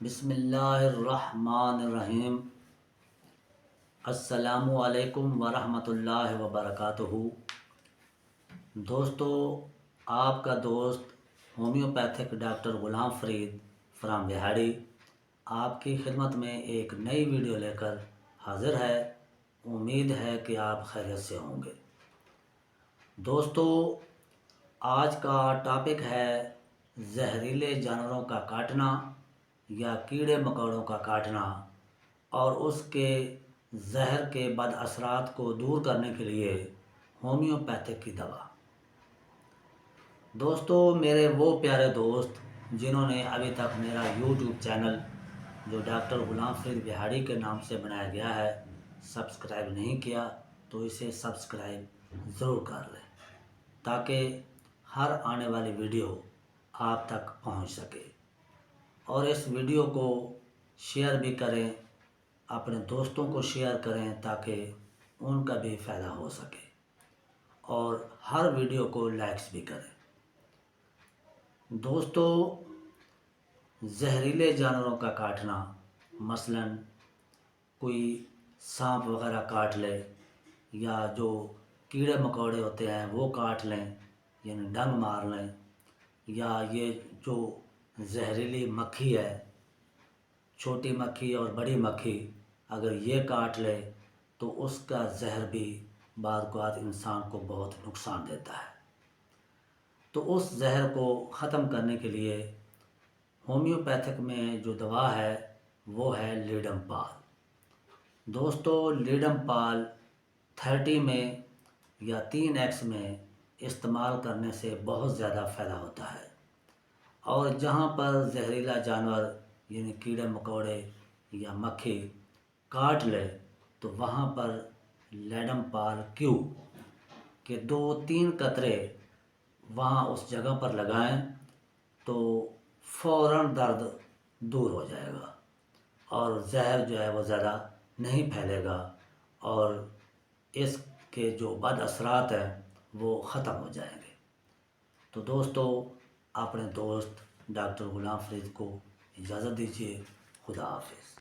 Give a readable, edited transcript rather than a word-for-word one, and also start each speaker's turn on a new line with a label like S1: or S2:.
S1: بسم اللہ الرحمن الرحیم۔ السلام علیکم ورحمۃ اللہ وبرکاتہ۔ دوستو، آپ کا دوست homeopathic doctor Ghulam Farid from بہاڑی آپ کی خدمت میں ایک نئی ویڈیو لے کر حاضر ہے۔ امید ہے کہ آپ خیریت سے ہوں گے۔ دوستو، آج کا ٹاپک ہے زہریلے جانوروں کا کاٹنا یا کیڑے مکوڑوں کا کاٹنا اور اس کے زہر کے بد اثرات کو دور کرنے کے لیے ہومیوپیتھک کی دوا۔ دوستو، میرے وہ پیارے دوست جنہوں نے ابھی تک میرا یوٹیوب چینل جو ڈاکٹر غلام فرید بہاڑی کے نام سے بنایا گیا ہے سبسکرائب نہیں کیا تو اسے سبسکرائب ضرور کر لیں تاکہ ہر آنے والی ویڈیو آپ تک پہنچ سکے، اور اس ویڈیو کو شیئر بھی کریں، اپنے دوستوں کو شیئر کریں تاکہ ان کا بھی فائدہ ہو سکے، اور ہر ویڈیو کو لائکس بھی کریں۔ دوستو، زہریلے جانوروں کا کاٹنا، مثلاً کوئی سانپ وغیرہ کاٹ لے یا جو کیڑے مکوڑے ہوتے ہیں وہ کاٹ لیں، یعنی ڈنگ مار لیں، یا یہ جو زہریلی مکھی ہے، چھوٹی مکھی اور بڑی مکھی اگر یہ کاٹ لے تو اس کا زہر بھی بعض اوقات انسان کو بہت نقصان دیتا ہے۔ تو اس زہر کو ختم کرنے کے لیے ہومیوپیتھک میں جو دوا ہے وہ ہے لیڈم پال۔ دوستو، لیڈم پال 30 میں یا 3x میں استعمال کرنے سے بہت زیادہ فائدہ ہوتا ہے، اور جہاں پر زہریلا جانور یعنی کیڑے مکوڑے یا مکھی کاٹ لے تو وہاں پر لیڈم پال کیو کے 2-3 قطرے وہاں اس جگہ پر لگائیں تو فوراً درد دور ہو جائے گا، اور زہر جو ہے وہ زیادہ نہیں پھیلے گا، اور اس کے جو بد اثرات ہیں وہ ختم ہو جائیں گے۔ تو دوستو، اپنے دوست ڈاکٹر غلام فرید کو اجازت دیجیے۔ خدا حافظ۔